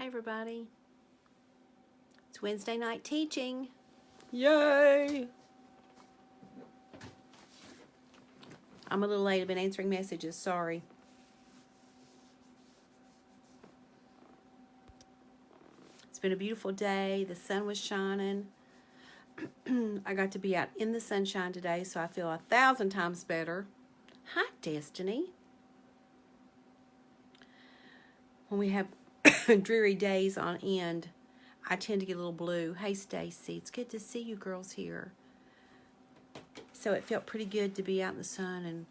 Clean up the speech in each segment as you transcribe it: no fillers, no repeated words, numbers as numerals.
Hi, everybody. It's Wednesday night teaching. Yay! I'm a little late. I've been answering messages. Sorry. It's been a beautiful day. The sun was shining. I got to be out in the sunshine today, so I feel 1,000 times better. Hi, Destiny. When we have dreary days on end, I tend to get a little blue. Hey, Stacy. It's good to see you girls here. So it felt pretty good to be out in the sun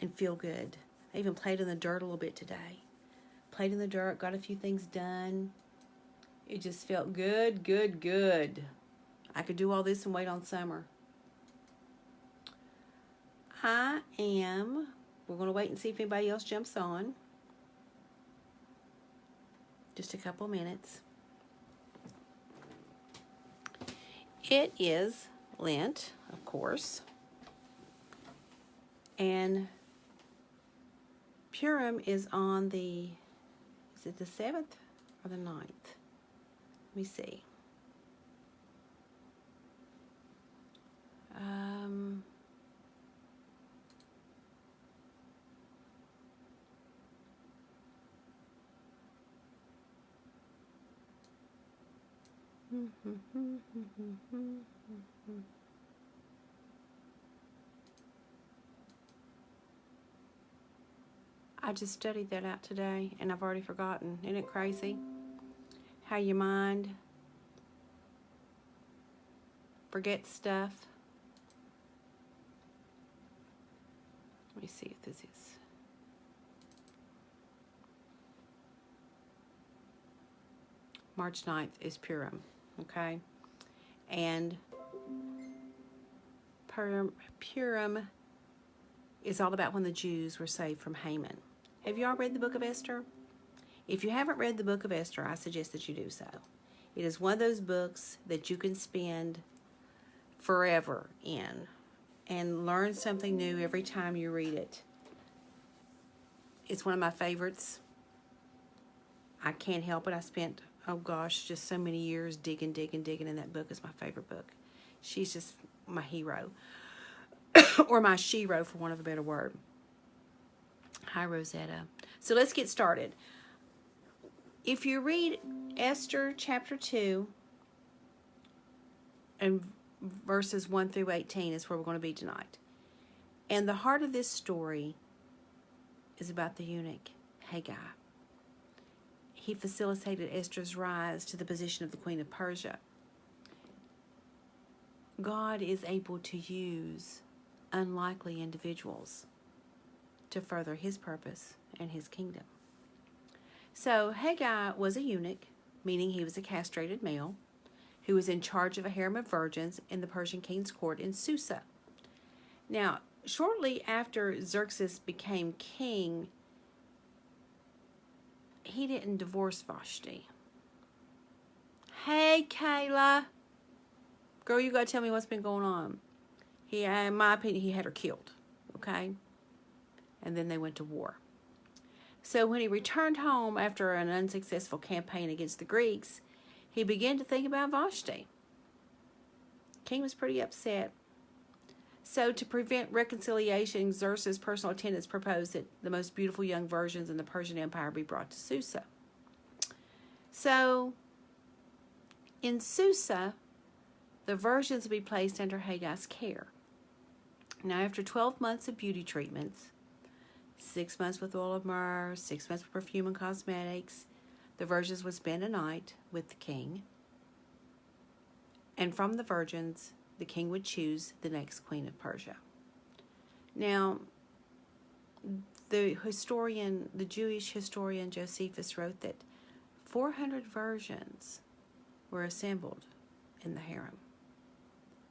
and feel good. I even played in the dirt a little bit today. Played in the dirt, got a few things done. It just felt good, good, good. I could do all this and wait on summer. We're going to wait and see if anybody else jumps on. Just a couple minutes. It is Lent, of course. And Purim is on is it the 7th or the 9th? Let me see. I just studied that out today, and I've already forgotten. Isn't it crazy how your mind forgets stuff? Let me see if this is. March 9th is Purim, okay? And Purim is all about when the Jews were saved from Haman. Have you all read the book of Esther? If you haven't read the book of Esther, I suggest that you do so. It is one of those books that you can spend forever in and learn something new every time you read it. It's one of my favorites. I can't help it. I spent, just so many years digging in that book. It's my favorite book. She's just my hero. Or my shero, for want of a better word. Hi, Rosetta. So let's get started. If you read Esther chapter 2 and verses 1 through 18 is where we're going to be tonight. And the heart of this story is about the eunuch, Haggai. He facilitated Esther's rise to the position of the Queen of Persia. God is able to use unlikely individuals to further his purpose and his kingdom. So Haggai was a eunuch, meaning he was a castrated male, who was in charge of a harem of virgins in the Persian king's court in Susa. Now, shortly after Xerxes became king, he didn't divorce Vashti. Hey, Kayla. Girl, you got to tell me what's been going on. In my opinion, he had her killed, okay? And then they went to war. So when he returned home after an unsuccessful campaign against the Greeks, he began to think about Vashti. King was pretty upset. So to prevent reconciliation, Xerxes' personal attendants proposed that the most beautiful young virgins in the Persian Empire be brought to Susa. So in Susa, the virgins would be placed under Haggai's care. Now, after 12 months of beauty treatments, 6 months with oil of myrrh, 6 months with perfume and cosmetics, the virgins would spend a night with the king. And from the virgins, the king would choose the next queen of Persia. Now, the Jewish historian Josephus wrote that 400 virgins were assembled in the harem.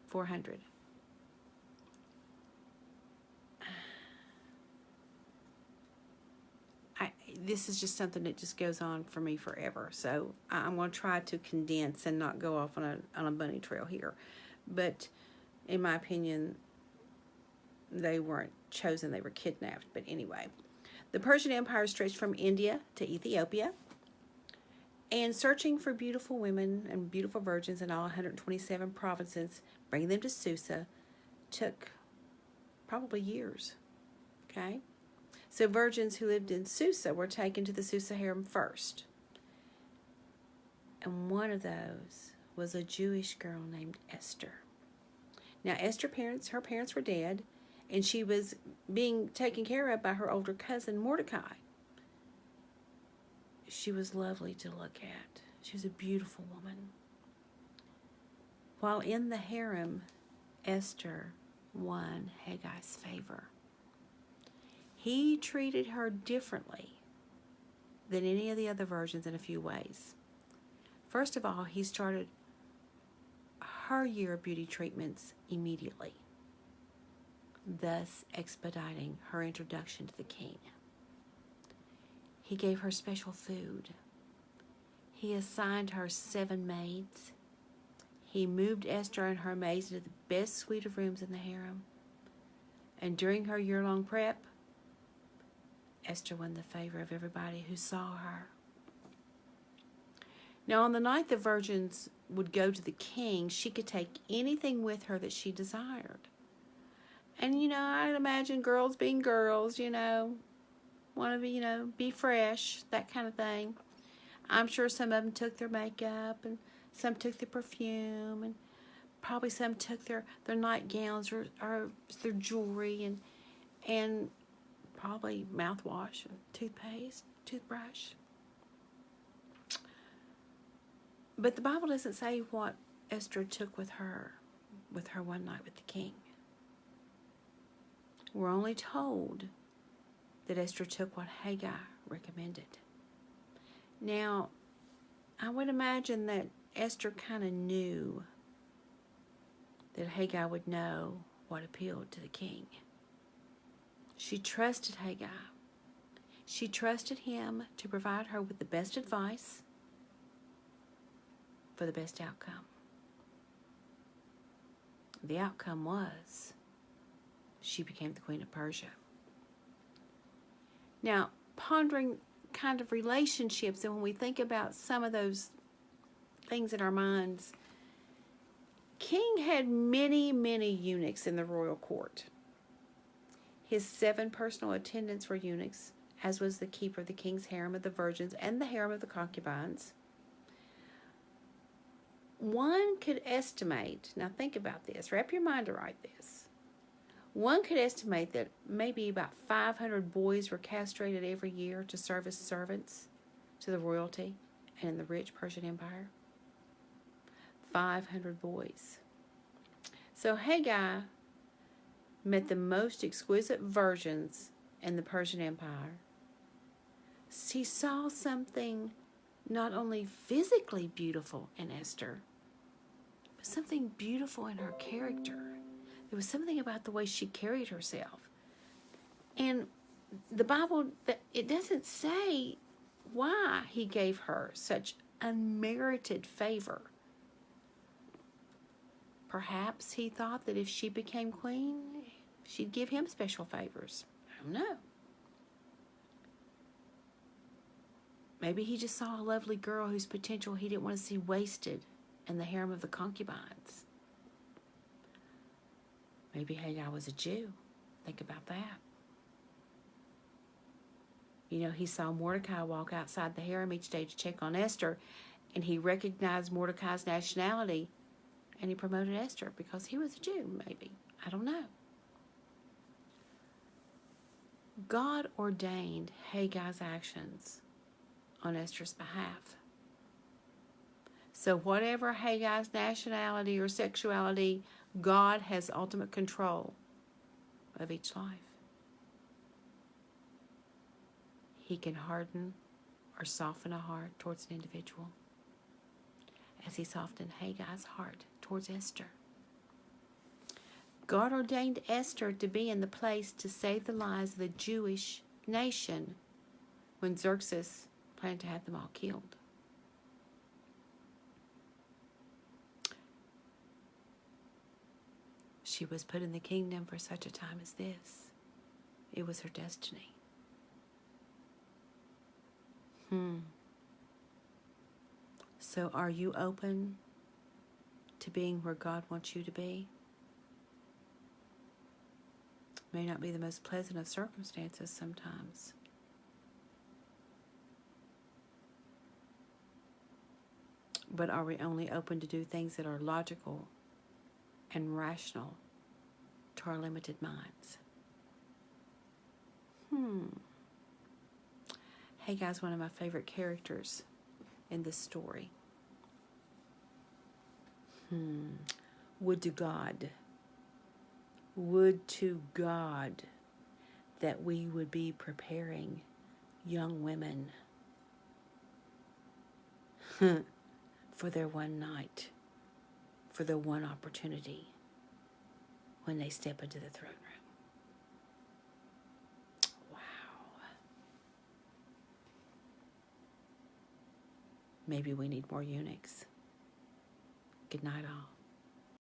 400. This is just something that just goes on for me forever. So I'm going to try to condense and not go off on a bunny trail here. But in my opinion, they weren't chosen, they were kidnapped. But anyway, the Persian Empire stretched from India to Ethiopia, And searching for beautiful women and beautiful virgins in all 127 provinces, bringing them to Susa, took probably years. Okay? So virgins who lived in Susa were taken to the Susa harem first. And one of those was a Jewish girl named Esther. Now, her parents were dead, and she was being taken care of by her older cousin, Mordecai. She was lovely to look at. She was a beautiful woman. While in the harem, Esther won Haggai's favor. He treated her differently than any of the other virgins in a few ways. First of all, he started her year of beauty treatments immediately, thus expediting her introduction to the king. He gave her special food. He assigned her 7 maids. He moved Esther and her maids into the best suite of rooms in the harem. And during her year-long prep, Esther won the favor of everybody who saw her. Now, on the night the virgins would go to the king, she could take anything with her that she desired. And, I'd imagine girls being girls, want to be, be fresh, that kind of thing. I'm sure some of them took their makeup, and some took their perfume, and probably some took their nightgowns or their jewelry, and probably mouthwash, toothpaste, toothbrush. But the Bible doesn't say what Esther took with her one night with the king. We're only told that Esther took what Haggai recommended. Now, I would imagine that Esther kind of knew that Haggai would know what appealed to the king. She trusted Haggai. She trusted him to provide her with the best advice for the best outcome. The outcome was she became the Queen of Persia. Now, pondering kind of relationships, and when we think about some of those things in our minds, King had many, many eunuchs in the royal court. His 7 personal attendants were eunuchs, as was the keeper of the king's harem of the virgins and the harem of the concubines. One could estimate, now think about this, wrap your mind around this. One could estimate that maybe about 500 boys were castrated every year to serve as servants to the royalty and in the rich Persian Empire. 500 boys. So Haggai met the most exquisite virgins in the Persian Empire. He saw something not only physically beautiful in Esther, but something beautiful in her character. There was something about the way she carried herself. And the Bible, it doesn't say why he gave her such unmerited favor. Perhaps he thought that if she became queen, she'd give him special favors. I don't know. Maybe he just saw a lovely girl whose potential he didn't want to see wasted in the harem of the concubines. Maybe Haggai was a Jew. Think about that. He saw Mordecai walk outside the harem each day to check on Esther, and he recognized Mordecai's nationality, and he promoted Esther because he was a Jew, maybe. I don't know. God ordained Haggai's actions on Esther's behalf. So whatever Haggai's nationality or sexuality, God has ultimate control of each life. He can harden or soften a heart towards an individual, as he softened Haggai's heart towards Esther. God ordained Esther to be in the place to save the lives of the Jewish nation when Xerxes planned to have them all killed. She was put in the kingdom for such a time as this. It was her destiny. So are you open to being where God wants you to be? May not be the most pleasant of circumstances sometimes. But are we only open to do things that are logical and rational to our limited minds? Hey guys, one of my favorite characters in this story. Would to God that we would be preparing young women for their one night, for their one opportunity when they step into the throne room. Wow. Maybe we need more eunuchs. Good night, all.